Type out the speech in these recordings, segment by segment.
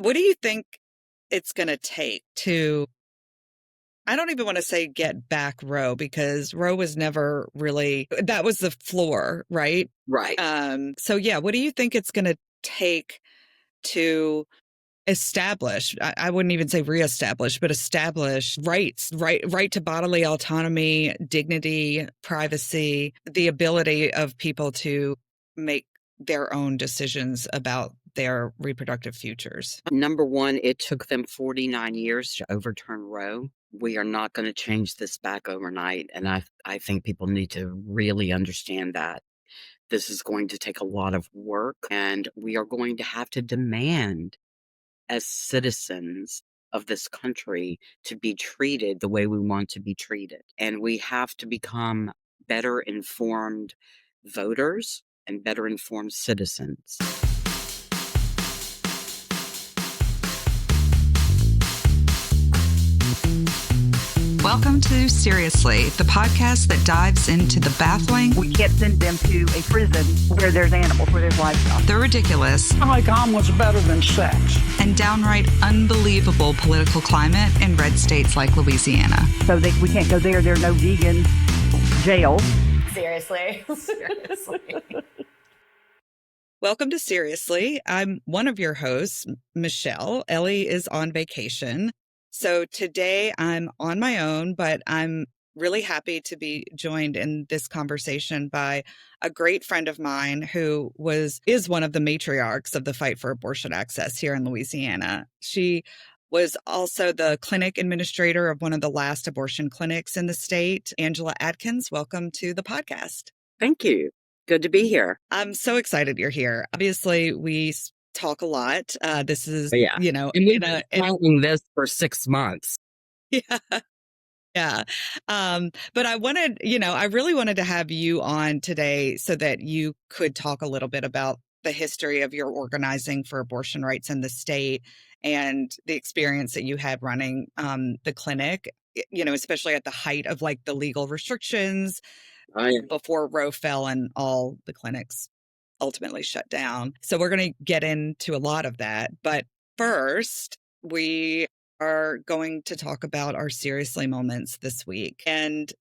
What do you think it's going to take to, I don't even want to say get back Roe, because Roe was never really, that was the floor, right? Right. So yeah, what do you think it's going to take to establish, I wouldn't even say reestablish, but establish rights, right to bodily autonomy, dignity, privacy, the ability of people to make their own decisions about their reproductive futures? Number one, it took them 49 years to overturn Roe. We are not going to change this back overnight. And I think people need to really understand that. This is going to take a lot of work, and we are going to have to demand, as citizens of this country, to be treated the way we want to be treated. And we have to become better informed voters and better informed citizens. Welcome to Seriously, the podcast that dives into the baffling. We can't send them to a prison where there's animals, where there's livestock. The ridiculous. Like omelet's better than sex. And downright unbelievable political climate in red states like Louisiana. So we can't go there. There's no vegan jail. Seriously. Seriously. Welcome to Seriously. I'm one of your hosts, Michelle. Ellie is on vacation. So today I'm on my own, but I'm really happy to be joined in this conversation by a great friend of mine who is one of the matriarchs of the fight for abortion access here in Louisiana. She was also the clinic administrator of one of the last abortion clinics in the state. Angela Adkins, welcome to the podcast. Thank you. Good to be here. I'm so excited you're here. Obviously, we talk a lot. This is, and we've been planning this for 6 months. Yeah. Yeah. But I really wanted to have you on today so that you could talk a little bit about the history of your organizing for abortion rights in the state and the experience that you had running the clinic, especially at the height of like the legal restrictions before Roe fell and all the clinics ultimately shut down. So we're going to get into a lot of that. But first, we are going to talk about our Seriously moments this week. And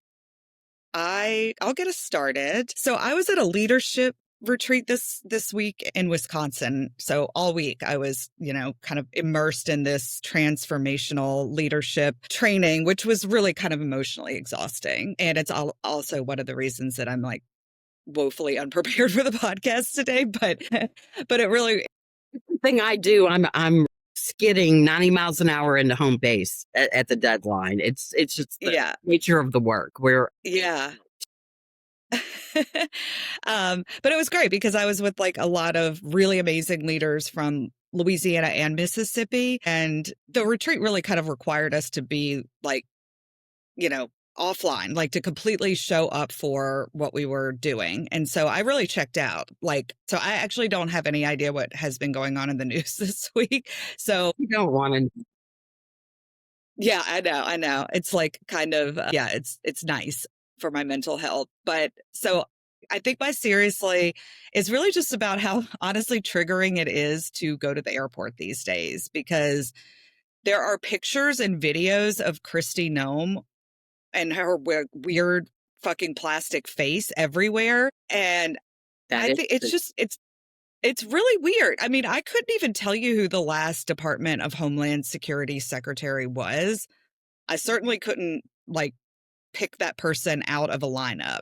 I'll get us started. So I was at a leadership retreat this week in Wisconsin. So all week I was, kind of immersed in this transformational leadership training, which was really kind of emotionally exhausting. And it's also one of the reasons that I'm like woefully unprepared for the podcast today, but it really, thing I do, I'm skidding 90 miles an hour into home base at the deadline. It's just the nature of the work. But it was great because I was with like a lot of really amazing leaders from Louisiana and Mississippi, and the retreat really kind of required us to be like, offline, like to completely show up for what we were doing. And so I really checked out. So I actually don't have any idea what has been going on in the news this week. So you don't want to. Yeah, I know. It's like kind of, it's nice for my mental health. But so I think my Seriously is really just about how honestly triggering it is to go to the airport these days, because there are pictures and videos of Kristi Noem and her weird fucking plastic face everywhere. And I think it's really weird. I mean, I couldn't even tell you who the last Department of Homeland Security secretary was. I certainly couldn't pick that person out of a lineup.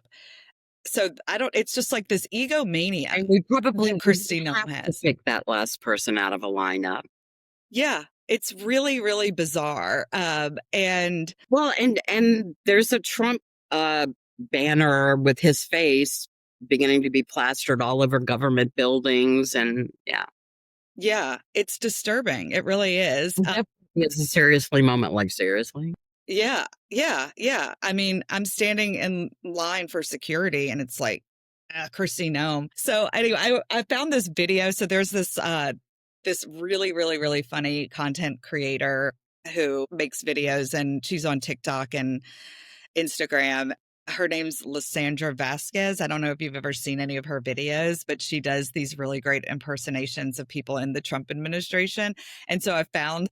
So it's just like this egomania. And we probably Kristi Noem has to pick that last person out of a lineup. Yeah. It's really, really bizarre. And there's a Trump banner with his face beginning to be plastered all over government buildings. And yeah, it's disturbing. It really is. It's a Seriously moment, like seriously. Yeah. I mean, I'm standing in line for security and it's like, Kristi Noem. So anyway, I found this video. So there's this really, really, really funny content creator who makes videos, and she's on TikTok and Instagram. Her name's Lysandra Vasquez. I don't know if you've ever seen any of her videos, but she does these really great impersonations of people in the Trump administration. And so I found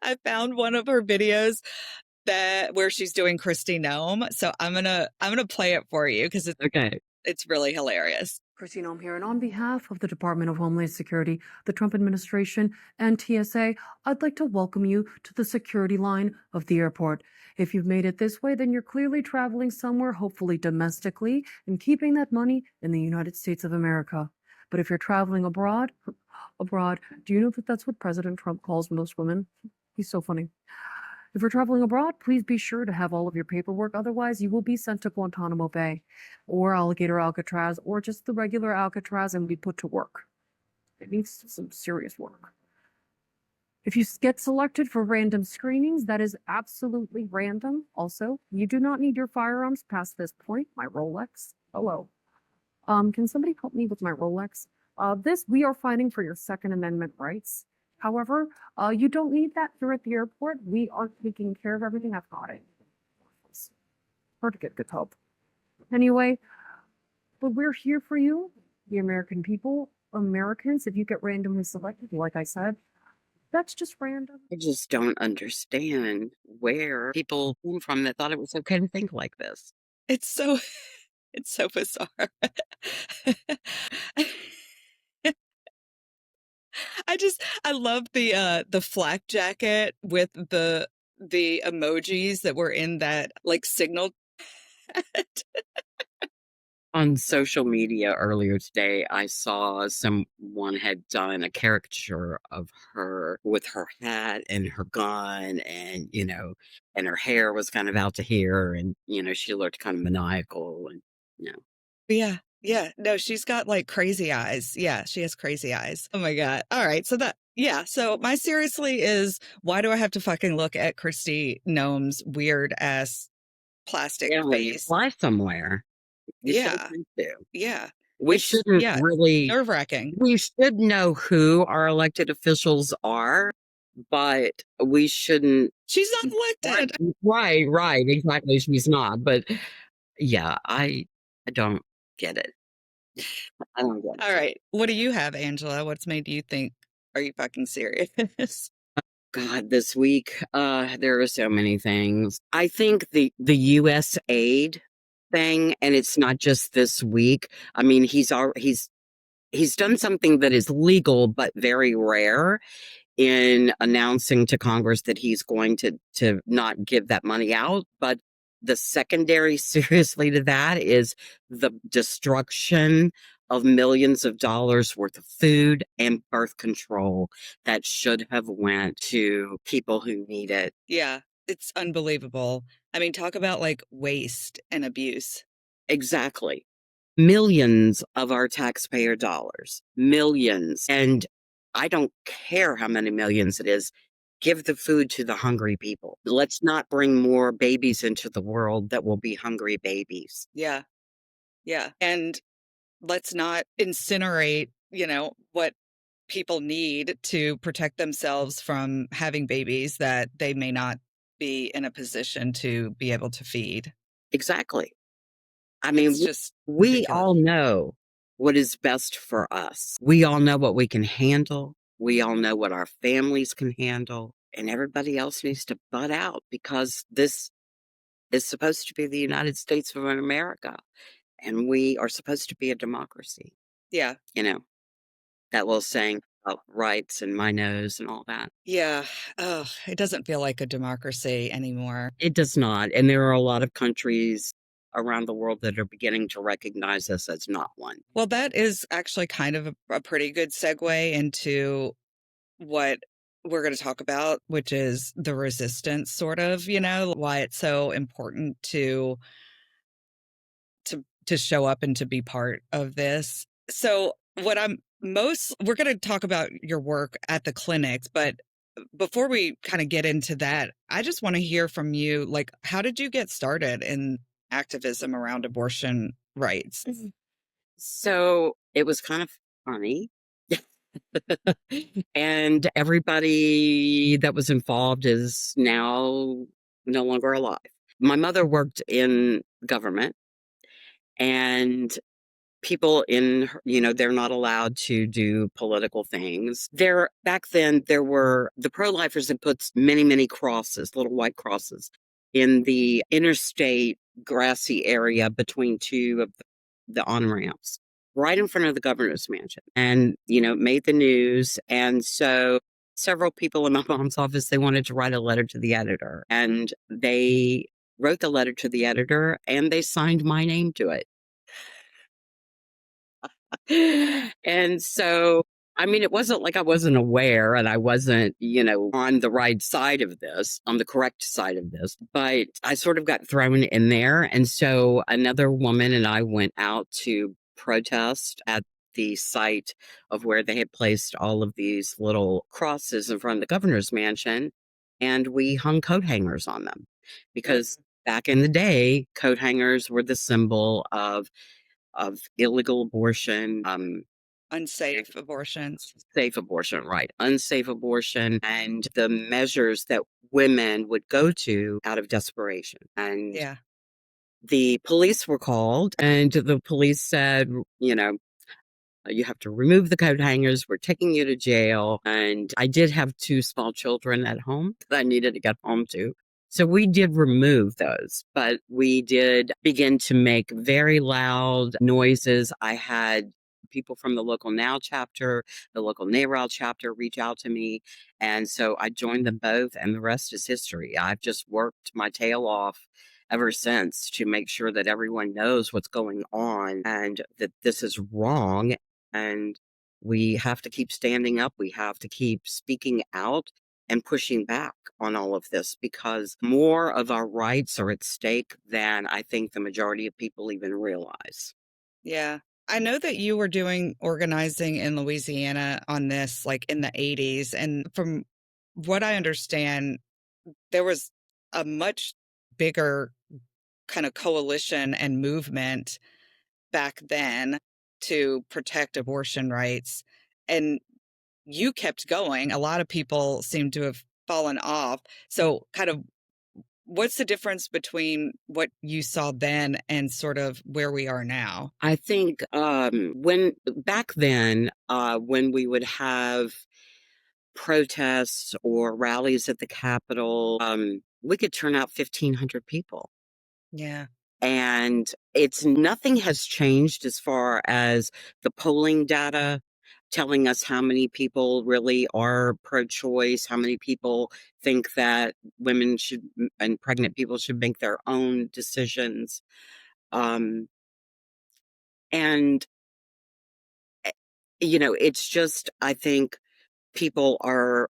I found one of her videos that where she's doing Kristi Noem. So I'm gonna play it for you because Okay. it's really hilarious. Kristi Noem here, and on behalf of the Department of Homeland Security, the Trump administration, and TSA, I'd like to welcome you to the security line of the airport. If you've made it this way, then you're clearly traveling somewhere, hopefully domestically, and keeping that money in the United States of America. But if you're traveling abroad, do you know that that's what President Trump calls most women? He's so funny. If you're traveling abroad, please be sure to have all of your paperwork. Otherwise, you will be sent to Guantanamo Bay or Alligator Alcatraz or just the regular Alcatraz and be put to work. It needs some serious work. If you get selected for random screenings, that is absolutely random. Also, you do not need your firearms past this point. My Rolex. Hello. Can somebody help me with my Rolex? We are fighting for your Second Amendment rights. However, you don't need that here at the airport. We are taking care of everything. I've got it. It's hard to get good help. Anyway, but we're here for you, the American people, Americans. If you get randomly selected, like I said, that's just random. I just don't understand where people came from that thought it was okay to think like this. It's so it's so bizarre. I love the flak jacket with the emojis that were in that like signal. On social media earlier today, I saw someone had done a caricature of her with her hat and her gun and, and her hair was kind of out to here and, she looked kind of maniacal and, Yeah. Yeah. No, she's got like crazy eyes. Yeah, she has crazy eyes. Oh my God. All right. So my seriously is why do I have to fucking look at Kristi Noem's weird ass plastic yeah, when you face? fly somewhere, you should Yeah. think to. Yeah. We shouldn't really, nerve wracking. we should know who our elected officials are, but we shouldn't. She's not elected. Right, exactly. She's not. But yeah, I don't get it. I don't get it. All right. What do you have, Angela? What's made you think, are you fucking serious? God, this week, there are so many things. I think the U.S. aid thing, and it's not just this week. I mean, he's done something that is legal but very rare in announcing to Congress that he's going to not give that money out. But the secondary, seriously, to that is the destruction of millions of dollars worth of food and birth control that should have went to people who need it. Yeah, it's unbelievable. I mean, talk about like waste and abuse. Exactly. Millions of our taxpayer dollars, millions. And I don't care how many millions it is. Give the food to the hungry people. Let's not bring more babies into the world that will be hungry babies. Yeah. Yeah. And let's not incinerate, what people need to protect themselves from having babies that they may not be in a position to be able to feed. Exactly. I mean, It's just we ridiculous. all know what is best for us. We all know what we can handle. We all know what our families can handle. And everybody else needs to butt out because this is supposed to be the United States of America. And we are supposed to be a democracy. Yeah. That little saying about rights and my nose and all that. Yeah. Oh, it doesn't feel like a democracy anymore. It does not. And there are a lot of countries around the world that are beginning to recognize us as not one. Well, that is actually kind of a pretty good segue into what we're going to talk about, which is the resistance, sort of, why it's so important to show up and to be part of this. So we're going to talk about your work at the clinics, but before we kind of get into that, I just want to hear from you, like, how did you get started in activism around abortion rights? So it was kind of funny. And everybody that was involved is now no longer alive. My mother worked in government and people they're not allowed to do political things. Back then, there were the pro-lifers that put many, many crosses, little white crosses, in the interstate grassy area between two of the on-ramps, right in front of the governor's mansion, and, made the news. And so several people in my mom's office, they wanted to write a letter to the editor, and they wrote the letter to the editor, and they signed my name to it. And so, I mean, it wasn't like I wasn't aware and I wasn't, on the right side of this, on the correct side of this, but I sort of got thrown in there. And so another woman and I went out to protest at the site of where they had placed all of these little crosses in front of the governor's mansion. And we hung coat hangers on them because back in the day, coat hangers were the symbol of illegal abortion, Unsafe abortions. safe abortion, right? Unsafe abortion, and the measures that women would go to out of desperation. And Yeah. the police were called, and the police said, you have to remove the coat hangers. We're taking you to jail. And I did have two small children at home that I needed to get home to. So we did remove those, but we did begin to make very loud noises. I had people from the local Now chapter, the local NARAL chapter reach out to me. And so I joined them both, and the rest is history. I've just worked my tail off ever since to make sure that everyone knows what's going on and that this is wrong. And we have to keep standing up. We have to keep speaking out and pushing back on all of this because more of our rights are at stake than I think the majority of people even realize. Yeah. I know that you were doing organizing in Louisiana on this like in the 80s. And from what I understand, there was a much bigger kind of coalition and movement back then to protect abortion rights. And you kept going. A lot of people seem to have fallen off. So, kind of, what's the difference between what you saw then and sort of where we are now? I think when back then, when we would have protests or rallies at the Capitol, we could turn out 1,500 people. Yeah. And nothing has changed as far as the polling data telling us how many people really are pro-choice, how many people think that women should and pregnant people should make their own decisions. Um, and, eh, it's just, I think people are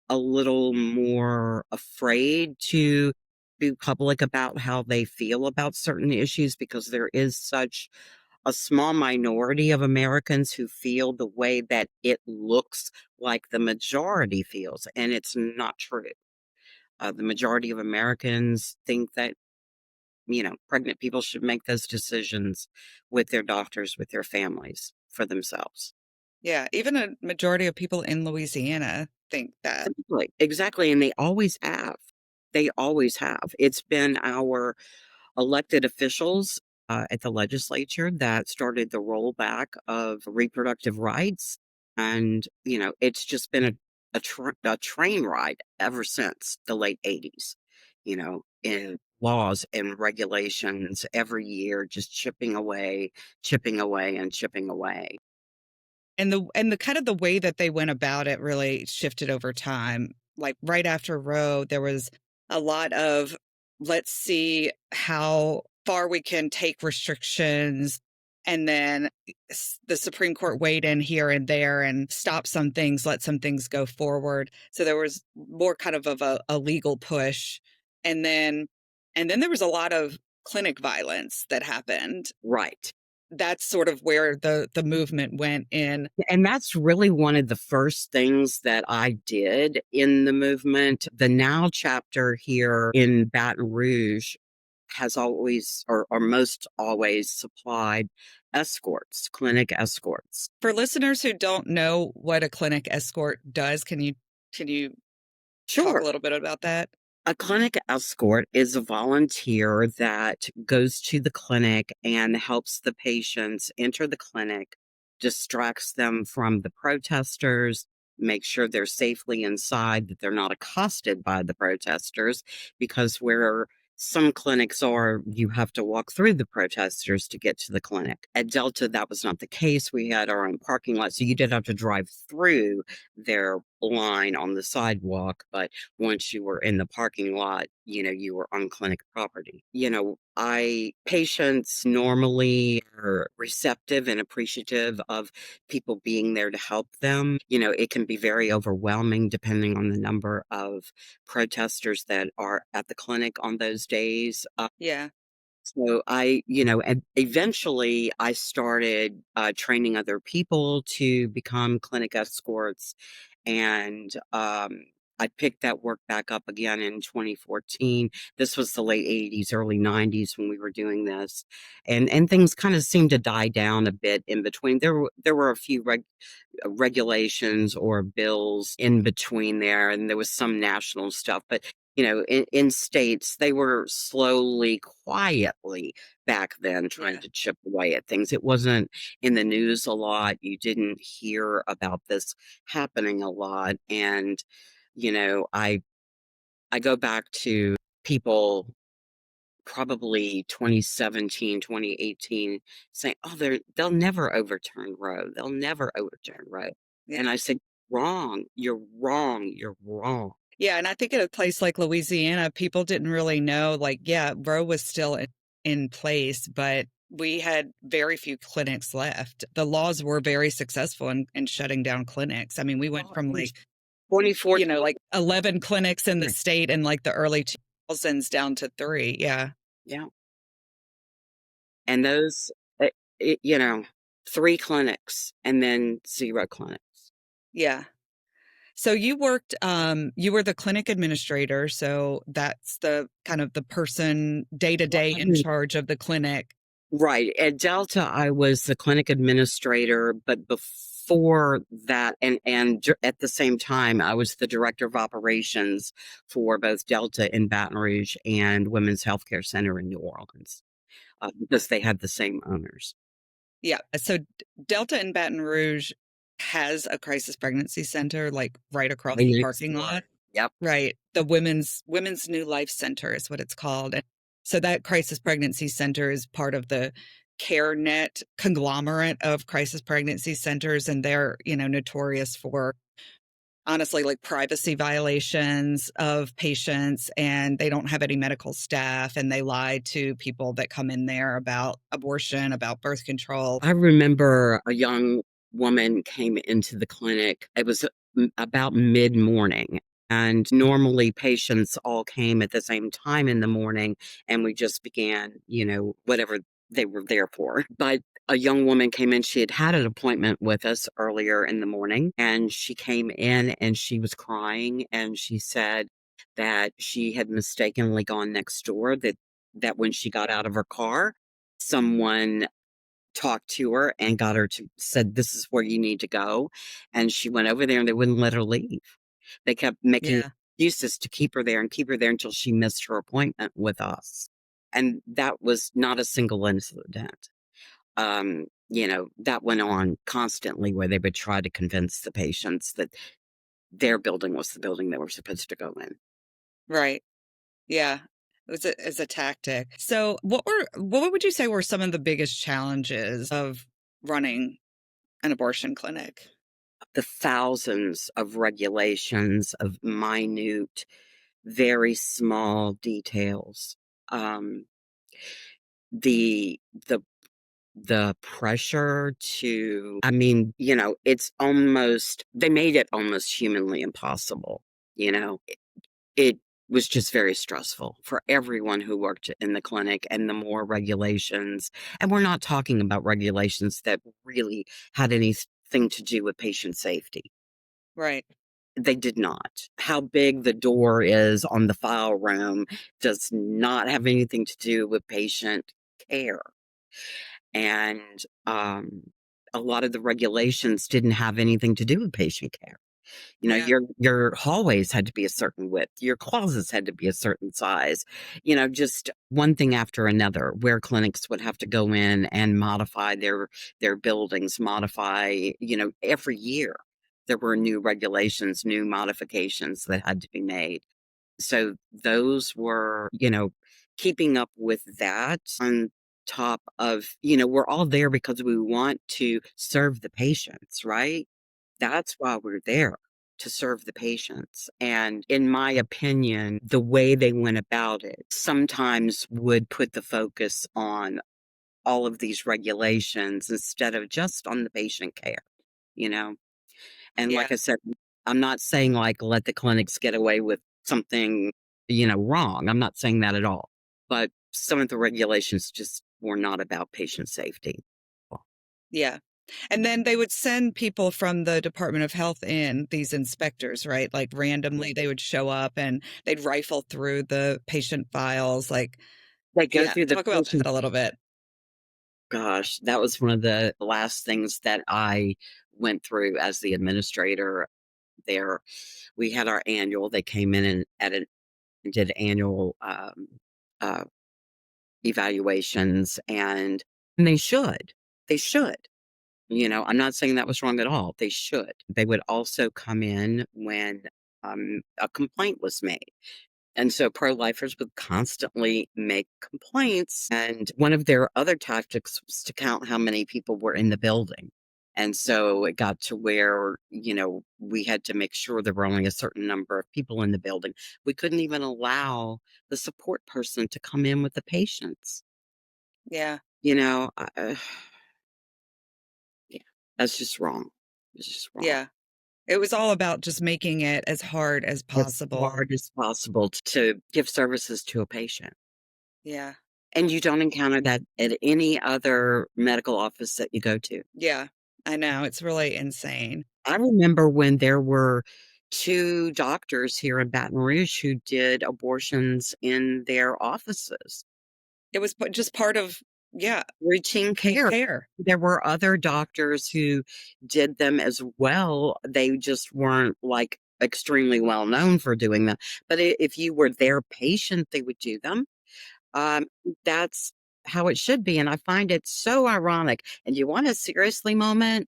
a little more afraid to be public about how they feel about certain issues because there is such a small minority of Americans who feel the way that it looks like the majority feels, and it's not true. The majority of Americans think that, pregnant people should make those decisions with their doctors, with their families, for themselves. Yeah. Even a majority of people in Louisiana think that. Exactly. And they always have. They always have. It's been our elected officials at the legislature that started the rollback of reproductive rights. And, it's just been a train ride ever since the late 80s, in laws and regulations every year, just chipping away, and chipping away. And the kind of the way that they went about it really shifted over time. Like right after Roe, there was a lot of let's see how far we can take restrictions. And then the Supreme Court weighed in here and there and stopped some things, let some things go forward. So there was more kind of a legal push. And then there was a lot of clinic violence that happened. Right. That's sort of where the movement went in. And that's really one of the first things that I did in the movement. The Now chapter here in Baton Rouge has always or most always supplied escorts, clinic escorts. For listeners who don't know what a clinic escort does, can you talk Sure. a little bit about that? A clinic escort is a volunteer that goes to the clinic and helps the patients enter the clinic, distracts them from the protesters, make sure they're safely inside, that they're not accosted by the protesters, because where some clinics are, you have to walk through the protesters to get to the clinic. At Delta, that was not the case. We had our own parking lot, so you did have to drive through their line on the sidewalk, but once you were in the parking lot, you were on clinic property. Patients normally are receptive and appreciative of people being there to help them. It can be very overwhelming depending on the number of protesters that are at the clinic on those days. Yeah. And eventually I started training other people to become clinic escorts. And I picked that work back up again in 2014. This was the late 80s, early 90s when we were doing this. And things kind of seemed to die down a bit in between. There were a few regulations or bills in between there, and there was some national stuff. But in states, they were slowly, quietly back then trying Yeah. to chip away at things. It wasn't in the news a lot. You didn't hear about this happening a lot. And, I go back to people probably 2017, 2018, saying, "Oh, they'll never overturn Roe. They'll never overturn Roe." Yeah. And I said, "Wrong. You're wrong. You're wrong." Yeah, and I think in a place like Louisiana, people didn't really know, like, yeah, Roe was still in place, but we had very few clinics left. The laws were very successful in shutting down clinics. I mean, we went Well, from in like, 2014, like 11 clinics in the right, state in like the early 2000s down to 3. Yeah. yeah, and those, uh, it, you know, 3 clinics and then 0 clinics. Yeah. So you were the clinic administrator, so that's the kind of the person day to Well, day I in mean, charge of the clinic. right. At Delta, I was the clinic administrator, but before that, at the same time, I was the director of operations for both Delta in Baton Rouge and Women's Healthcare Center in New Orleans, because they had the same owners. Yeah. So Delta in Baton Rouge has a crisis pregnancy center like right across Right the next parking door. lot. Yep. Right. The Women's New Life Center is what it's called. And so that crisis pregnancy center is part of the CareNet conglomerate of crisis pregnancy centers, and they're, notorious for honestly like privacy violations of patients, and they don't have any medical staff, and they lie to people that come in there about abortion, about birth control. I remember a young woman came into the clinic. It was about mid morning. And normally patients all came at the same time in the morning, and we just began, whatever they were there for. But a young woman came in. She had had an appointment with us earlier in the morning, and she came in and she was crying. And she said that she had mistakenly gone next door, that when she got out of her car, someone talked to her and got her to said, "This is where you need to go." And she went over there and they wouldn't let her leave. They kept making Yeah. excuses to keep her there and keep her there until she missed her appointment with us. And that was not a single incident. That went on constantly, where they would try to convince the patients that their building was the building they were supposed to go in. Right. Yeah. It was a tactic. So what would you say were some of the biggest challenges of running an abortion clinic? The thousands of regulations, of minute, very small details. Um, the the the pressure to, I mean, they made it almost humanly impossible. It was just very stressful for everyone who worked in the clinic, and the more regulations, and we're not talking about regulations that really had anything to do with patient safety. Right. They did not. How big the door is on the file room does not have anything to do with patient care. And a lot of the regulations didn't have anything to do with patient care. Yeah. Your hallways had to be a certain width, your closets had to be a certain size, just one thing after another, where clinics would have to go in and modify their buildings, every year there were new regulations, new modifications that had to be made. So those were, keeping up with that on top of, we're all there because we want to serve the patients, right? That's why we're there, to serve the patients. And in my opinion, the way they went about it sometimes would put the focus on all of these regulations instead of just on the patient care, you know? And Yeah. like I said, I'm not saying like let the clinics get away with something, wrong. I'm not saying that at all. But some of the regulations just were not about patient safety. Yeah. And then they would send people from the Department of Health in, these inspectors, right? Like randomly they would show up and they'd rifle through the patient files. Like, They go yeah, through the talk about patient. that a little bit. Gosh, that was one of the last things that I went through as the administrator there. We had our annual. They came in and did annual uh, evaluations, and they should. They should. I'm not saying that was wrong at all. They should. They would also come in when a complaint was made. And so pro-lifers would constantly make complaints. And one of their other tactics was to count how many people were in the building. And so it got to where, we had to make sure there were only a certain number of people in the building. We couldn't even allow the support person to come in with the patients. Yeah. You know, uh, yeah, that's just wrong. It's just wrong. Yeah. It was all about just making it as hard as As possible. hard as possible to give services to a patient. Yeah. And you don't encounter that at any other medical office that you go to. Yeah. I know. It's really insane. I remember when there were 2 doctors here in Baton Rouge who did abortions in their offices. It was just part of, yeah, Routine care. care. There were other doctors who did them as well. They just weren't, like, extremely well known for doing them. But I if you were their patient, they would do them. Um, that's how it should be, and I find it so ironic. And you want a seriously moment?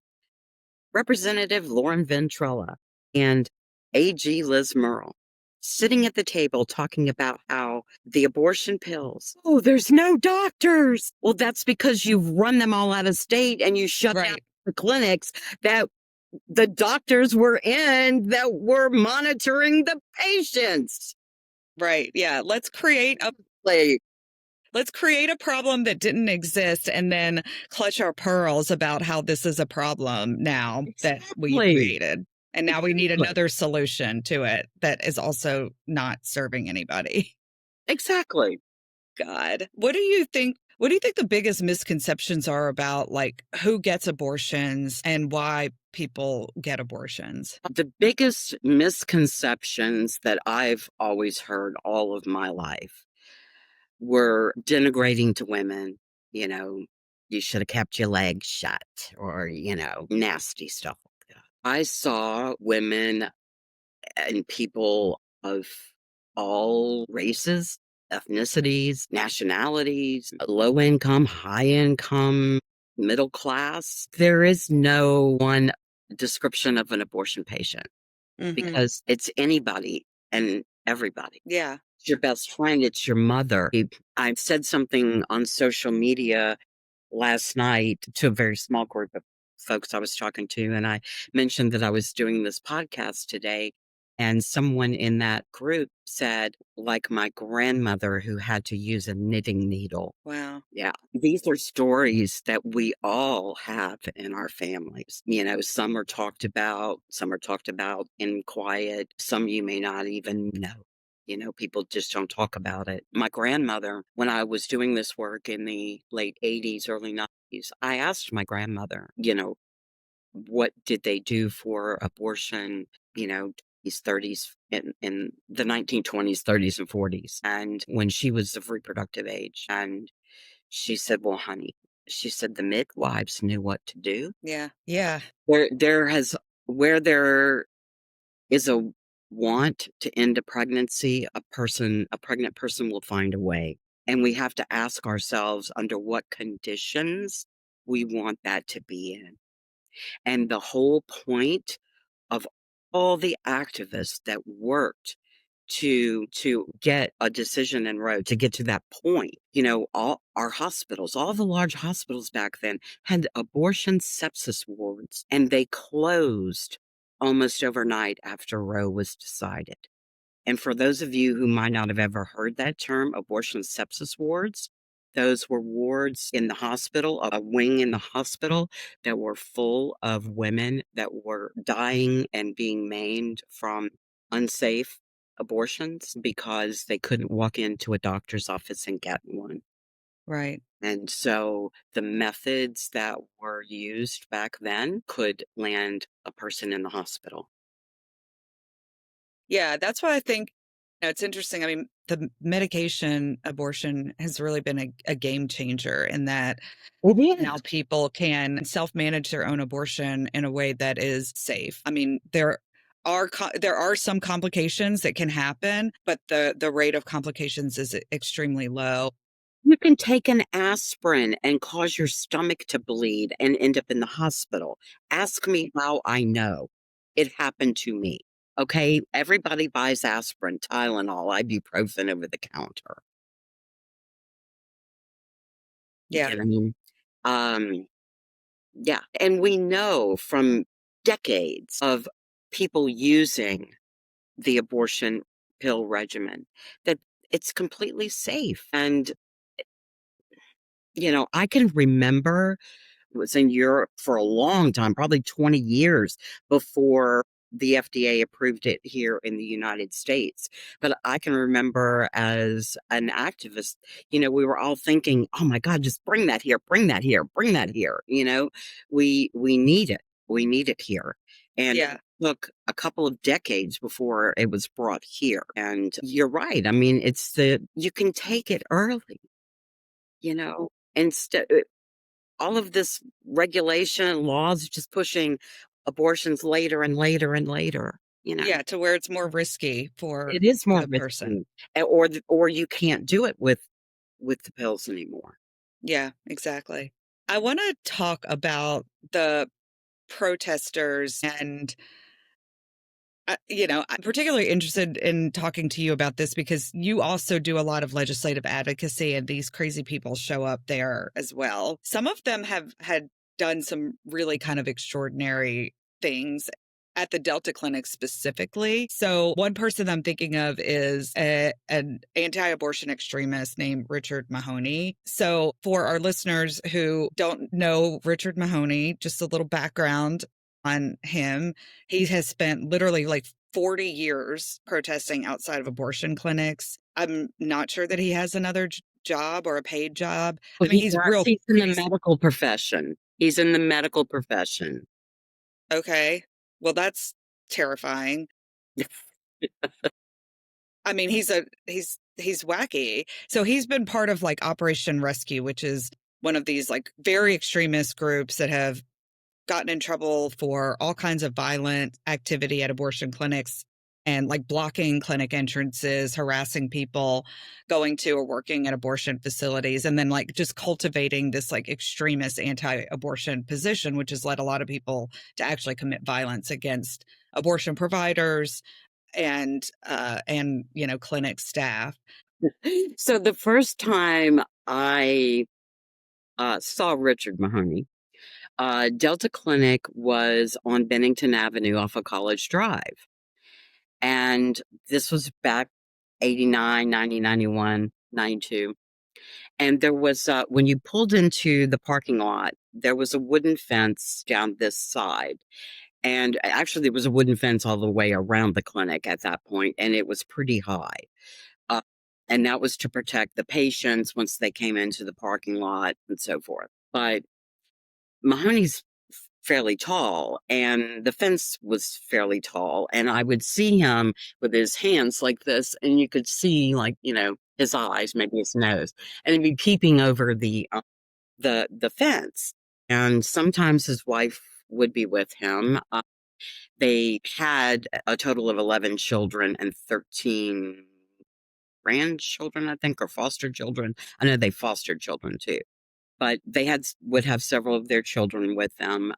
Representative Lauren Ventrella and AG Liz Murrell sitting at the table talking about how the abortion pills, oh, there's no doctors. Well, that's because you've run them all out of state and you shut down Right. the clinics that the doctors were in that were monitoring the patients. Right. Yeah. Like, Let's create a problem that didn't exist and then clutch our pearls about how this is a problem now that we exactly. created. And now we need Exactly. another solution to it that is also not serving anybody. Exactly. God. What do you think the biggest misconceptions are about like who gets abortions and why people get abortions? The biggest misconceptions that I've always heard all of my life were denigrating to women, you know, you should have kept your legs shut, or, nasty stuff like that. I saw women and people of all races, ethnicities, nationalities, low income, high income, middle class. There is no one description of an abortion patient Mhm. because it's anybody and everybody. Yeah. It's your best friend, it's your mother. I said something on social media last night to a very small group of folks I was talking to, and I mentioned that I was doing this podcast today. And someone in that group said, like my grandmother who had to use a knitting needle. Wow. Yeah, these are stories that we all have in our families. Some are talked about in quiet, some you may not even know. People just don't talk about it. My grandmother, when I was doing this work in the late 80s, early 90s, I asked my grandmother, what did they do for abortion, these 30s in the 1920s, 30s, and 40s, and when she was of reproductive age. And she said, well, honey, she said the midwives knew what to do. Yeah. Yeah. There has where there is a want to end a pregnancy, a pregnant person will find a way. And we have to ask ourselves under what conditions we want that to be in. And the whole point of all the activists that worked to get a decision in Roe, to get to that point. All our hospitals, all the large hospitals back then had abortion sepsis wards, and they closed almost overnight after Roe was decided. And for those of you who might not have ever heard that term, abortion sepsis wards, those were wards in the hospital, a wing in the hospital that were full of women that were dying and being maimed from unsafe abortions because they couldn't walk into a doctor's office and get one. Right. And so the methods that were used back then could land a person in the hospital. Yeah, that's why I think it's interesting. I mean, the medication abortion has really been a game changer in that It now is. people can self-manage their own abortion in a way that is safe. I mean, there are some complications that can happen, but the rate of complications is extremely low. You can take an aspirin and cause your stomach to bleed and end up in the hospital. Ask me how I know. It happened to me. Okay, everybody buys aspirin, Tylenol, ibuprofen over the counter. Yeah. You know, yeah, and we know from decades of people using the abortion pill regimen that it's completely safe. And I can remember was in Europe for a long time, probably 20 years before the FDA approved it here in the United States. But I can remember as an activist, we were all thinking, oh my God, just bring that here, bring that here, bring that here. We need it. We need it here. And Yeah. it took a couple of decades before it was brought here. And you're right. I mean, you can take it early, instead all of this regulation and laws just pushing abortions later and later and later. Yeah, to where it's more risky It for is more the person. risky, or you can't do it with the pills anymore. Yeah, exactly. I want to talk about the protesters and I'm particularly interested in talking to you about this because you also do a lot of legislative advocacy and these crazy people show up there as well. Some of them have had done some really kind of extraordinary things at the Delta clinic specifically. So one person I'm thinking of is an anti-abortion extremist named Richard Mahoney. So for our listeners who don't know Richard Mahoney, just a little background on him. He has spent literally like 40 years protesting outside of abortion clinics. I'm not sure that he has another job or a paid job. Well, I mean, he he's does. real. He's in the medical profession. He's in the medical profession. Okay. Well, that's terrifying. I mean, he's wacky. So he's been part of like Operation Rescue, which is one of these like very extremist groups that have gotten in trouble for all kinds of violent activity at abortion clinics and like blocking clinic entrances, harassing people going to or working at abortion facilities, and then like just cultivating this like extremist anti-abortion position, which has led a lot of people to actually commit violence against abortion providers and clinic staff. So the first time I saw Richard Mahoney, Delta Clinic was on Bennington Avenue off of College Drive. And this was back 89, 90, 91, 92. And there was, when you pulled into the parking lot, there was a wooden fence down this side. And actually, there was a wooden fence all the way around the clinic at that point, and it was pretty high. Uh, and that was to protect the patients once they came into the parking lot and so forth. But Mahoney's fairly tall, and the fence was fairly tall, and I would see him with his hands like this, and you could see, like, his eyes, maybe his nose, and he'd be peeping over the fence. And sometimes his wife would be with him. They had a total of 11 children and 13 grandchildren, I think, or foster children. I know they fostered children too, but they would have several of their children with them.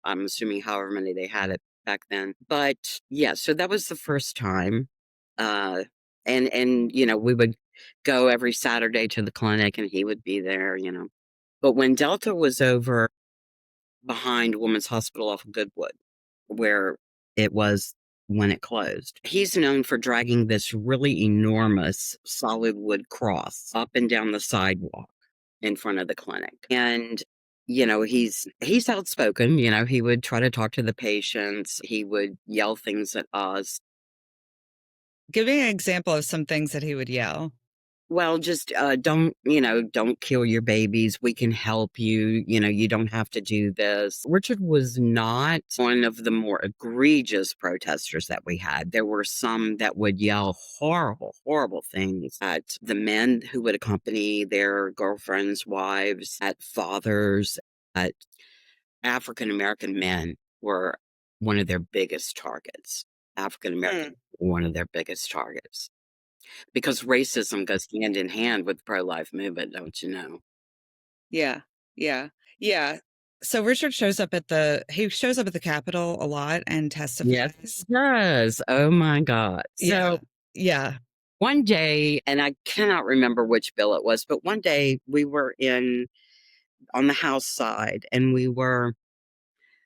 I'm assuming however many they had it back then. But yeah, so that was the first time. And we would go every Saturday to the clinic and he would be there, But when Delta was over behind Women's Hospital off of Goodwood, where it was when it closed, he's known for dragging this really enormous solid wood cross up and down the sidewalk in front of the clinic. And he's outspoken. He would try to talk to the patients. He would yell things at us. Give me an example of some things that he would yell. Well, just don't kill your babies. We can help you. You don't have to do this. Richard was not one of the more egregious protesters that we had. There were some that would yell horrible, horrible things at the men who would accompany their girlfriends, wives, at fathers, at African American men were one of their biggest targets. African American, one of their biggest targets. Because racism goes hand in hand with the pro-life movement, don't you know? Yeah. Yeah. Yeah. So Richard shows up at the Capitol a lot and testifies. Yes, it does. Oh my God. So yeah. One day, and I cannot remember which bill it was, but one day we were on the House side and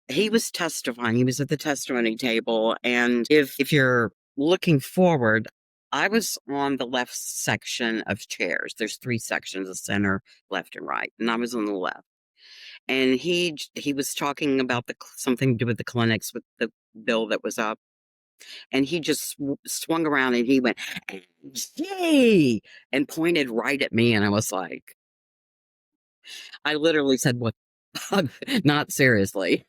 he was testifying. He was at the testimony table. And if you're looking forward, I was on the left section of chairs. There's 3 sections, the center, left, and right. And I was on the left. And he was talking about something to do with the clinics with the bill that was up. And he just swung around and he went, "Yay!" and pointed right at me. And I was like, I literally said, "What? Not seriously."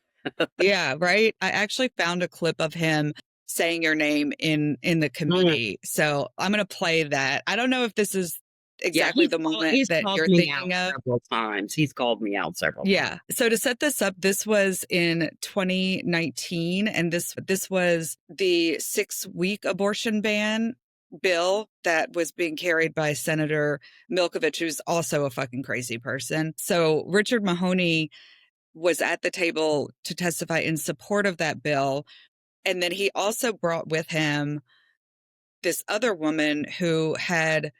Yeah, right. I actually found a clip of him saying your name in the committee. So I'm going to play that. I don't know if this is exactly the moment that you're thinking of. Several times. He's called me out several times. Yeah. So to set this up, this was in 2019, and this was the 6-week abortion ban bill that was being carried by Senator Milkovich, who's also a fucking crazy person. So Richard Mahoney was at the table to testify in support of that bill. And then he also brought with him this other woman who had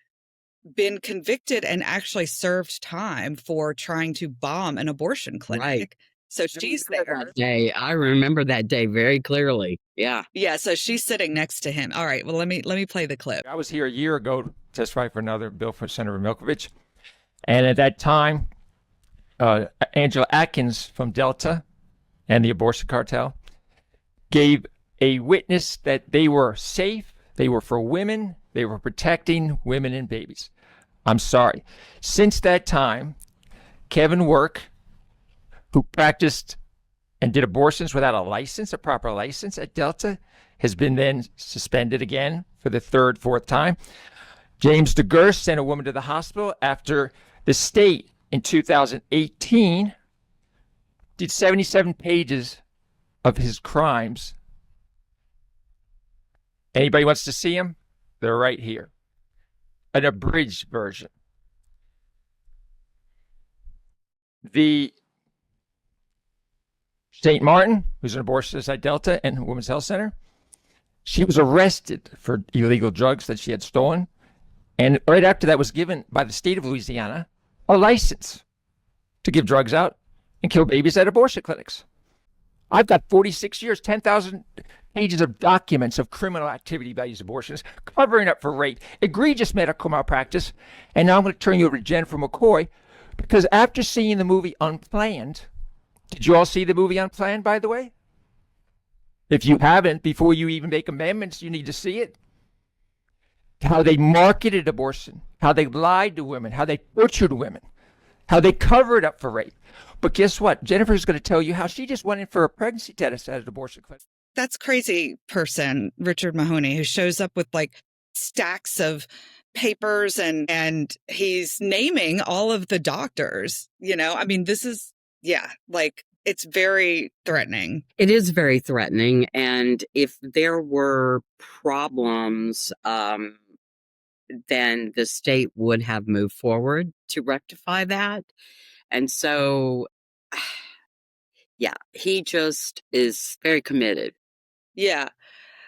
been convicted and actually served time for trying to bomb an abortion clinic. Right. So she's there. That day. I remember that day very clearly. Yeah. Yeah. So she's sitting next to him. All right. Well, let me play the clip. I was here a year ago to testify for another bill for Senator Milkovich. And at that time, Angela Adkins from Delta and the abortion cartel gave a witness that they were safe, they were for women, they were protecting women and babies. I'm sorry. Since that time, Kevin Work, who practiced and did abortions without a license, a proper license at Delta, has been then suspended again for the 3rd, 4th time. James DeGurst sent a woman to the hospital after the state in 2018 did 77 pages of his crimes. Anybody wants to see them? They're right here. An abridged version. The St. Martin, who's an abortionist at Delta and Women's Health Center, she was arrested for illegal drugs that she had stolen. And right after that was given by the state of Louisiana a license to give drugs out and kill babies at abortion clinics. I've got 46 years, 10,000 pages of documents of criminal activity by these abortionists, covering up for rape, egregious medical malpractice. And now I'm going to turn you over to Jennifer McCoy, because after seeing the movie Unplanned, did you all see the movie Unplanned, by the way? If you haven't, before you even make amendments, you need to see it. How they marketed abortion, how they lied to women, how they butchered women, how they covered up for rape. But guess what? Jennifer's going to tell you how she just went in for a pregnancy test at an abortion clinic. That's crazy person, Richard Mahoney, who shows up with like stacks of papers and he's naming all of the doctors, I mean, this is, like it's very threatening. It is very threatening. And if there were problems, then the state would have moved forward to rectify that. And so, yeah, he just is very committed. Yeah.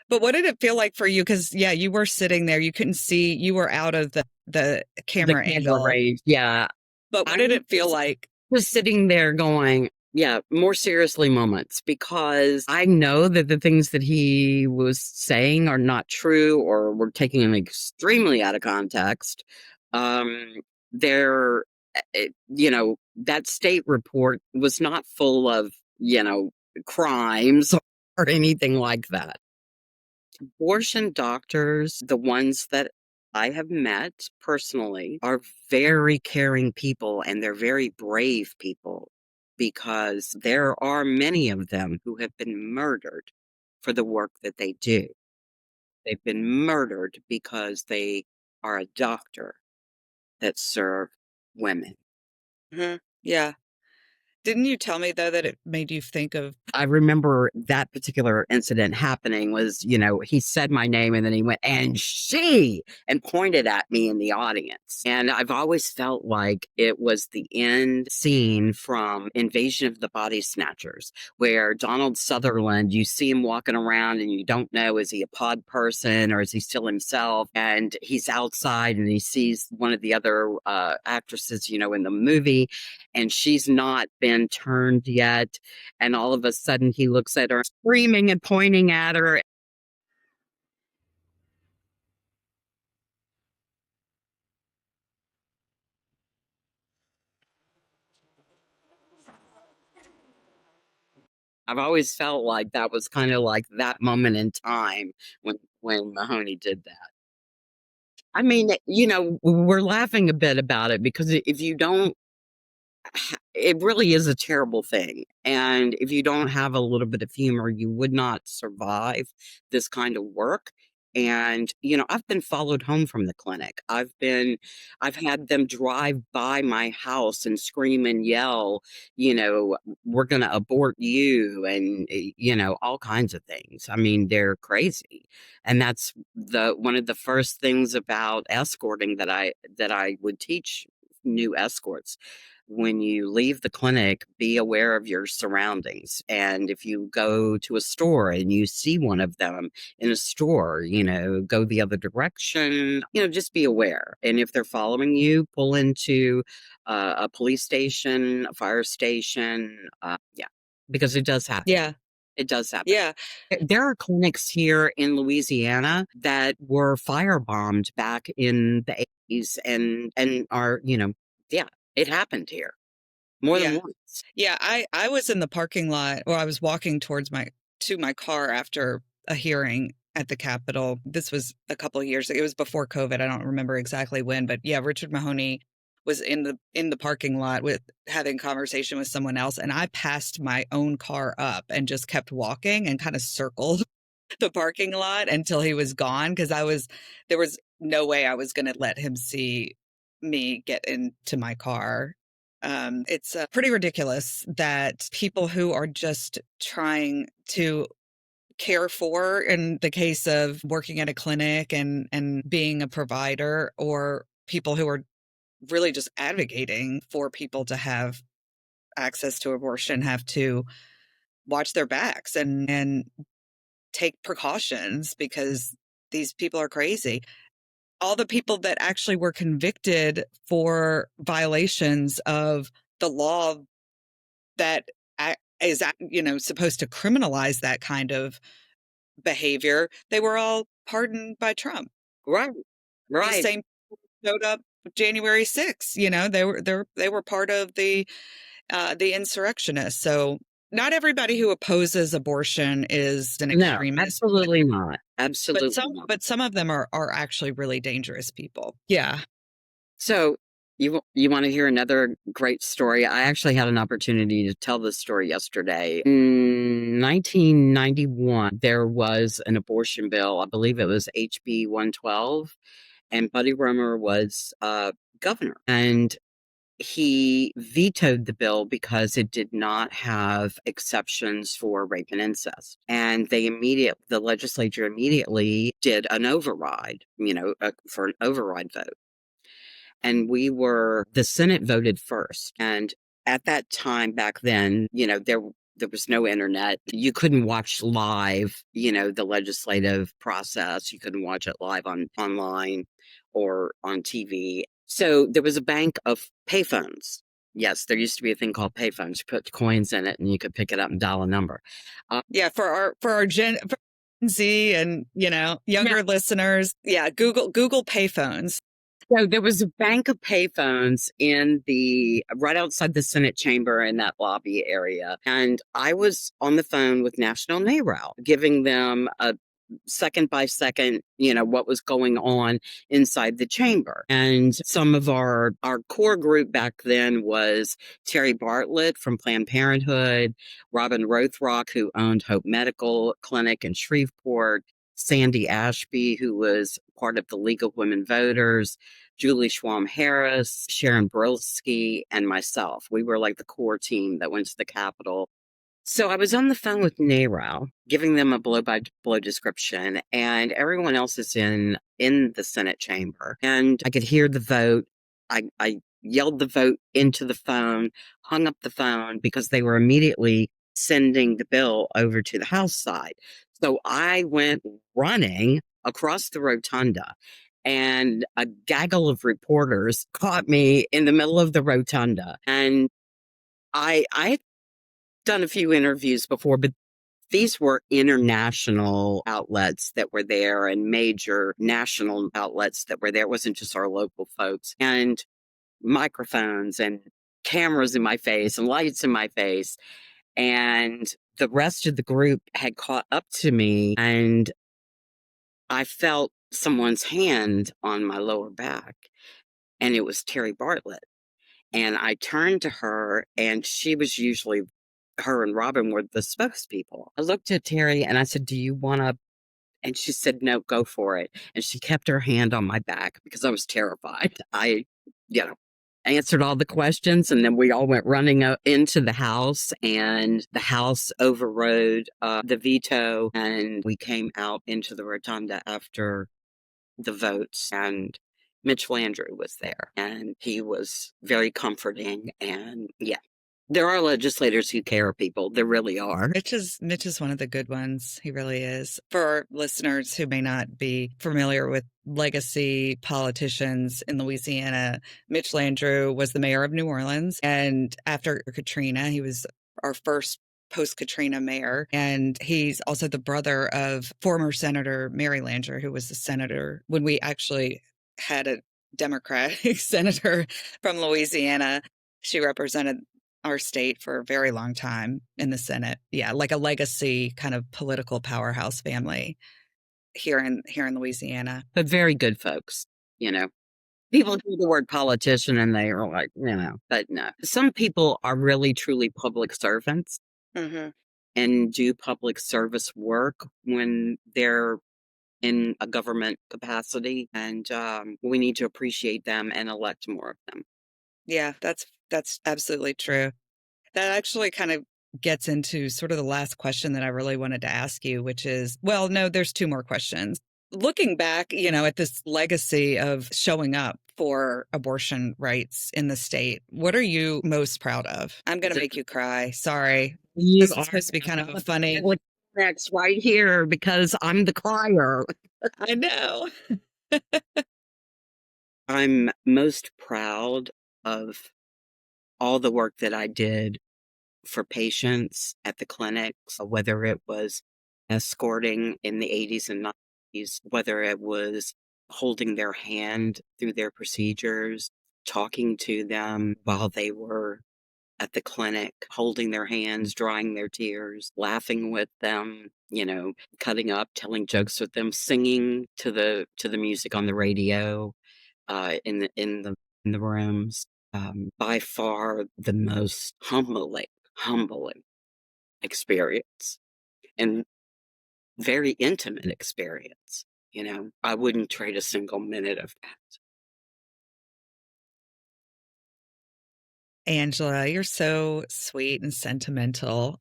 But what did it feel like for you? Because yeah, you were sitting there, you couldn't see, you were out of the The camera camera angle. range, yeah. But what did it feel like? Was sitting there going, yeah, more seriously moments, because I know that the things that he was saying are not true or were taking them extremely out of context. They're, that state report was not full of, crimes or anything like that. Abortion doctors, the ones that I have met personally, are very caring people and they're very brave people because there are many of them who have been murdered for the work that they do. They've been murdered because they are a doctor that serve women. Mhm. Yeah. Didn't you tell me though that it made you think of I remember that particular incident happening was, he said my name and then he went, and she, and pointed at me in the audience. And I've always felt like it was the end scene from Invasion of the Body Snatchers, where Donald Sutherland, you see him walking around and you don't know, is he a pod person or is he still himself? And he's outside and he sees one of the other actresses, in the movie, and she's not been turned yet. And all of a sudden he looks at her, screaming and pointing at her. I've always felt like that was kind of like that moment in time when Mahoney did that. I mean, we're laughing a bit about it because if you don't, it really is a terrible thing. And if you don't have a little bit of humor, you would not survive this kind of work. And, I've been followed home from the clinic. I've had them drive by my house and scream and yell, we're going to abort you, and, all kinds of things. I mean, they're crazy. And that's one of the first things about escorting that I would teach new escorts. When you leave the clinic, be aware of your surroundings. And if you go to a store and you see one of them in a store, go the other direction, just be aware. And if they're following you, pull into a police station, a fire station. Yeah, because it does happen. Yeah. It does happen. Yeah. There are clinics here in Louisiana that were firebombed back in the 80s and are, yeah, it happened here more than Yeah. once. Yeah, I was in the parking lot, or I was walking towards my car after a hearing at the Capitol. This was a couple of years ago. It was before COVID. I don't remember exactly when, but yeah, Richard Mahoney was in the parking lot with having conversation with someone else, and I passed my own car up and just kept walking and kind of circled the parking lot until he was gone, because there was no way I was going to let him see me get into my car. It's pretty ridiculous that people who are just trying to care for, in the case of working at a clinic and being a provider, or people who are really just advocating for people to have access to abortion, have to watch their backs and take precautions, because these people are crazy. All the people that actually were convicted for violations of the law that is, supposed to criminalize that kind of behavior, they were all pardoned by Trump. Right. The Right. same people showed up January 6th. They were part of the insurrectionists. So not everybody who opposes abortion is an No, extremist. absolutely not. Absolutely not. But some of them are actually really dangerous people. Yeah. So you want to hear another great story? I actually had an opportunity to tell this story yesterday. In 1991, there was an abortion bill. I believe it was HB 112, and Buddy Roemer was governor. And he vetoed the bill because it did not have exceptions for rape and incest. And the legislature immediately did an override, for an override vote. And the Senate voted first. And at that time back then, there was no internet. You couldn't watch live, the legislative process. You couldn't watch it live online or on TV. So there was a bank of payphones. Yes, there used to be a thing called payphones. You put coins in it and you could pick it up and dial a number. Yeah, for our Gen Z and younger listeners, Google payphones. So there was a bank of payphones right outside the Senate chamber in that lobby area. And I was on the phone with National NARAL, giving them a second by second, what was going on inside the chamber. And some of our core group back then was Terry Bartlett from Planned Parenthood, Robin Rothrock, who owned Hope Medical Clinic in Shreveport, Sandy Ashby, who was part of the League of Women Voters, Julie Schwam Harris, Sharon Brilsky, and myself. We were like the core team that went to the Capitol. So I was on the phone with NARAL, giving them a blow-by-blow description, and everyone else is in the Senate chamber. And I could hear the vote. I yelled the vote into the phone, hung up the phone because they were immediately sending the bill over to the House side. So I went running across the rotunda, and a gaggle of reporters caught me in the middle of the rotunda. And I had done a few interviews before, but these were international outlets that were there and major national outlets that were there. It wasn't just our local folks, and microphones and cameras in my face and lights in my face. And the rest of the group had caught up to me, and I felt someone's hand on my lower back, and it was Terry Bartlett. And I turned to her, and her and Robin were the spokespeople. I looked at Terry and I said, "Do you want to?" And she said, "No, go for it." And she kept her hand on my back because I was terrified. I, answered all the questions, and then we all went running into the House, and the House overrode the veto, and we came out into the rotunda after the votes, and Mitch Landrieu was there, and he was very comforting. And there are legislators who care, people. There really are. Mitch is one of the good ones. He really is. For our listeners who may not be familiar with legacy politicians in Louisiana, Mitch Landrieu was the mayor of New Orleans. And after Katrina, he was our first post-Katrina mayor. And he's also the brother of former Senator Mary Landrieu, who was the senator when we actually had a Democratic senator from Louisiana. She represented our state for a very long time in the Senate. Yeah, like a legacy kind of political powerhouse family here in Louisiana. But very good folks, People hear the word politician and they are like, but no. Some people are really, truly public servants and do public service work when they're in a government capacity. And we need to appreciate them and elect more of them. Yeah, that's absolutely true. That actually kind of gets into sort of the last question that I really wanted to ask you, which is, well, no, there's two more questions. Looking back, at this legacy of showing up for abortion rights in the state, what are you most proud of? I'm going to make you cry. Sorry. This is supposed to be kind of a funny. That's right here because I'm the crier. I know. I'm most proud of all the work that I did for patients at the clinics, whether it was escorting in the 80s and 90s, whether it was holding their hand through their procedures, talking to them while they were at the clinic, holding their hands, drying their tears, laughing with them, cutting up, telling jokes with them, singing to the music on the radio, in the rooms. By far the most humbling experience and very intimate experience. I wouldn't trade a single minute of that. Angela, you're so sweet and sentimental.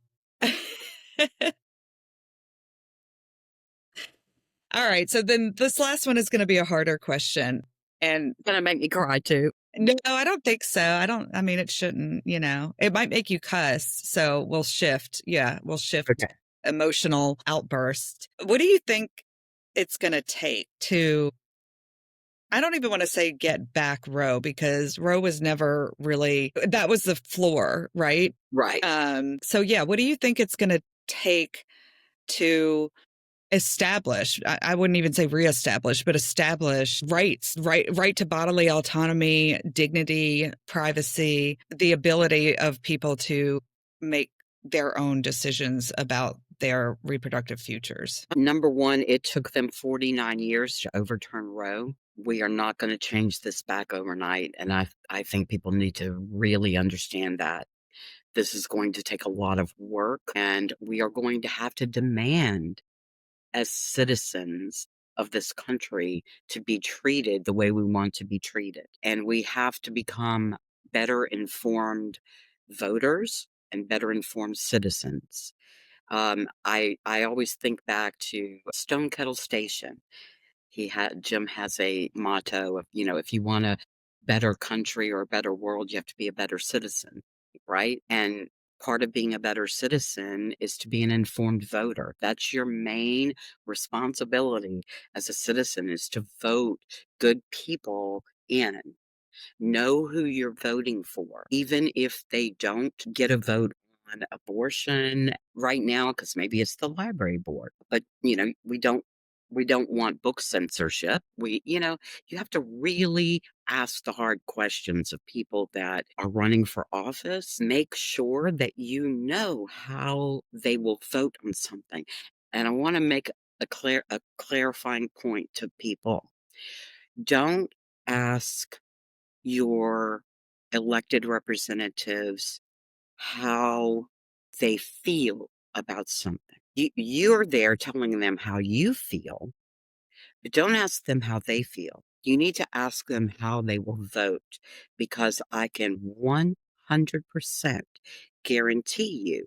All right, so then this last one is gonna be a harder question, and Gonna make me cry too. no, I don't think so. I mean, it shouldn't, it might make you cuss, so we'll shift. Yeah, we'll shift Okay. emotional outburst. What do you think it's gonna take to I don't even wanna say get back Roe because Roe was never really that was the floor, right? Right. So yeah, what do you think it's gonna take to establish, I wouldn't even say reestablish, but establish rights, right to bodily autonomy, dignity, privacy, the ability of people to make their own decisions about their reproductive futures. Number one, it took them 49 years to overturn Roe. We are not going to change this back overnight. And I think people need to really understand that. This is going to take a lot of work, and we are going to have to demand as citizens of this country to be treated the way we want to be treated. And we have to become better informed voters and better informed citizens. I always think back to Stone Kettle Station. Jim has a motto of, if you want a better country or a better world, you have to be a better citizen, right? And part of being a better citizen is to be an informed voter. That's your main responsibility as a citizen, is to vote good people in. Know who you're voting for, even if they don't get a vote on abortion right now, because maybe it's the library board. But we don't want book censorship. You have to really ask the hard questions of people that are running for office. Make sure that you know how they will vote on something. And I want to make a clarifying point to people. Don't ask your elected representatives how they feel about something. You're there telling them how you feel, but don't ask them how they feel. You need to ask them how they will vote, because I can 100% guarantee you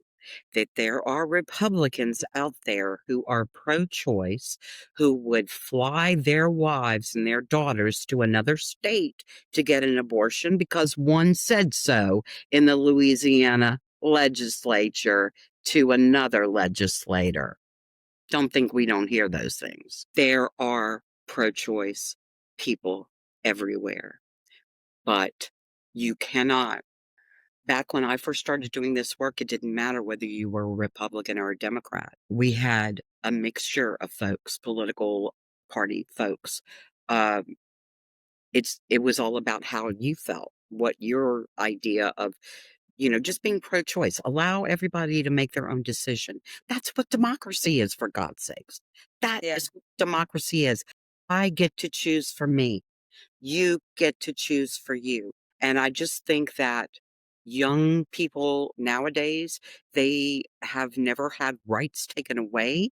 that there are Republicans out there who are pro-choice, who would fly their wives and their daughters to another state to get an abortion because one said so in the Louisiana legislature to another legislator. Don't think we don't hear those things. There are pro-choice people everywhere, but you cannot. Back when I first started doing this work, it didn't matter whether you were a Republican or a Democrat. We had a mixture of folks, political party folks. Um, it was all about how you felt, what your idea of, just being pro-choice. Allow everybody to make their own decision. That's what democracy is, for God's sakes. That Yeah. is what democracy is. I get to choose for me. You get to choose for you. And I just think that young people nowadays, they have never had rights taken away.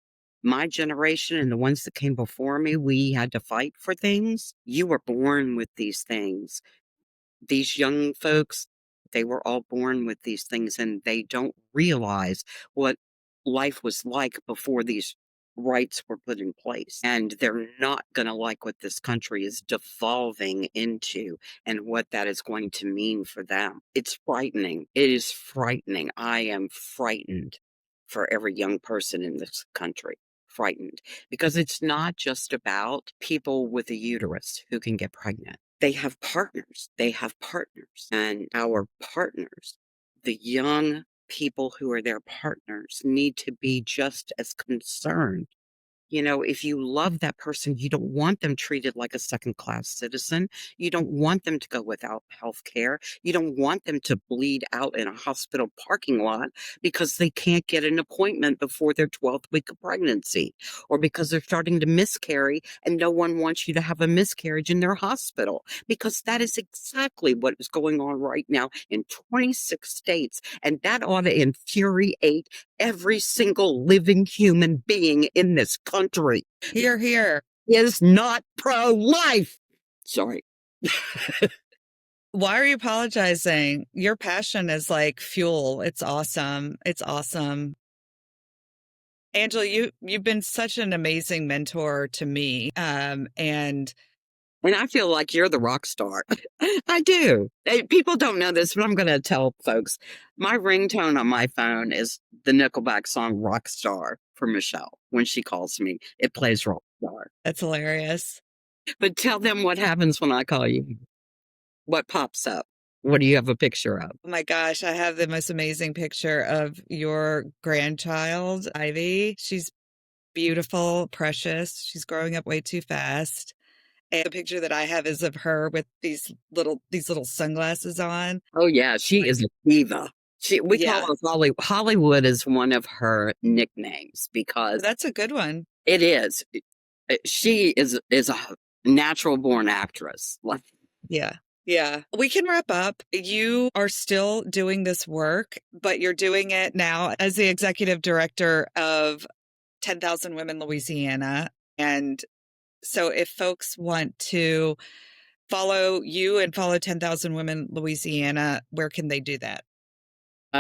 My generation and the ones that came before me, we had to fight for things. You were born with these things. These young folks, they were all born with these things, and they don't realize what life was like before these rights were put in place. And they're not going to like what this country is devolving into and what that is going to mean for them. It's frightening. It is frightening. I am frightened for every young person in this country. Frightened, because it's not just about people with a uterus who can get pregnant. They have partners. And our partners, the young people who are their partners, need to be just as concerned. If you love that person, you don't want them treated like a second-class citizen. You don't want them to go without health care. You don't want them to bleed out in a hospital parking lot because they can't get an appointment before their 12th week of pregnancy, or because they're starting to miscarry and no one wants you to have a miscarriage in their hospital, because that is exactly what is going on right now in 26 states. And that ought to infuriate every single living human being in this country. Here, here. Is not pro-life. Sorry. Why are you apologizing? Your passion is like fuel. It's awesome. It's awesome. Angela, you've been such an amazing mentor to me. And I feel like you're the rock star. I do. People don't know this, but I'm going to tell folks. My ringtone on my phone is the Nickelback song Rock Star for Michelle. When she calls me, it plays Rock Star. That's hilarious. But tell them what happens when I call you. What pops up? What do you have a picture of? Oh my gosh, I have the most amazing picture of your grandchild, Ivy. She's beautiful, precious. She's growing up way too fast. And the picture that I have is of her with these little sunglasses on. Oh yeah, she is a diva. We call her Hollywood is one of her nicknames because That's a good one. it is. She is a natural born actress. Like, Yeah. Yeah. We can wrap up. You are still doing this work, but you're doing it now as the executive director of 10,000 Women Louisiana. And so if folks want to follow you and follow 10,000 Women Louisiana, where can they do that?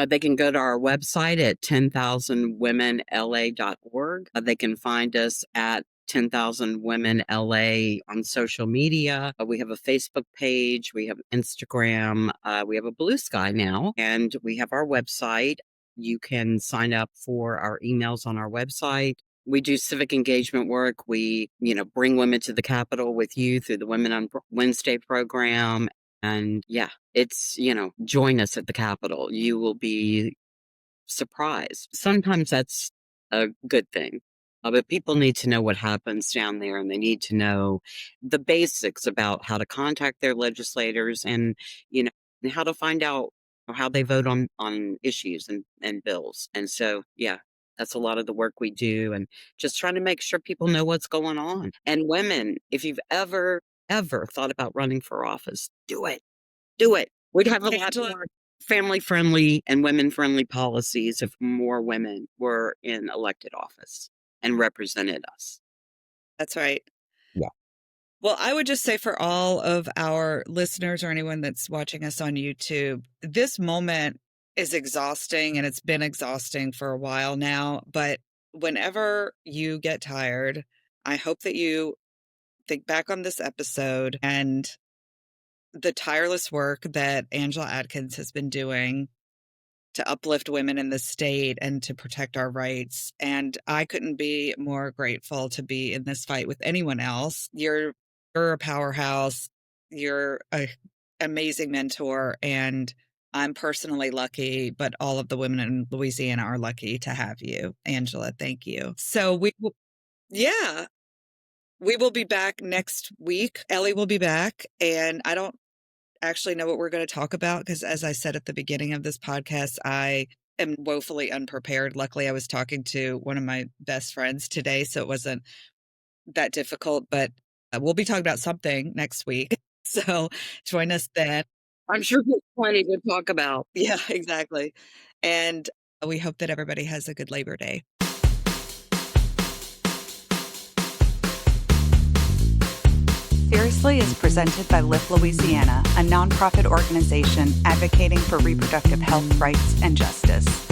they can go to our website at 10,000womenla.org. They can find us at 10,000 Women LA on social media. We have a Facebook page. We have Instagram. We have a Blue Sky now, and we have our website. You can sign up for our emails on our website. We do civic engagement work. We, bring women to the Capitol with you through the Women on Wednesday program. And yeah, it's, join us at the Capitol. You will be surprised. Sometimes that's a good thing. But people need to know what happens down there, and they need to know the basics about how to contact their legislators and, and how to find out how they vote on issues and bills. And so, yeah, that's a lot of the work we do, and just trying to make sure people know what's going on. And women, if you've ever thought about running for office, do it. Do it. We'd have a lot Angela, more family-friendly and women-friendly policies if more women were in elected office and represented us. that's right. Yeah. Well, I would just say for all of our listeners or anyone that's watching us on YouTube, this moment is exhausting, and it's been exhausting for a while now. But whenever you get tired, I hope that you think back on this episode and the tireless work that Angela Adkins has been doing to uplift women in the state and to protect our rights. And I couldn't be more grateful to be in this fight with anyone else. You're a powerhouse. You're an amazing mentor. And I'm personally lucky, but all of the women in Louisiana are lucky to have you. Angela, thank you. So we will be back next week. Ellie will be back. And I don't actually know what we're going to talk about because, as I said at the beginning of this podcast, I am woefully unprepared. Luckily, I was talking to one of my best friends today, so it wasn't that difficult, but we'll be talking about something next week. So join us then. I'm sure there's plenty to talk about. Yeah, exactly. And we hope that everybody has a good Labor Day. Seriously is presented by Lift Louisiana, a nonprofit organization advocating for reproductive health rights and justice.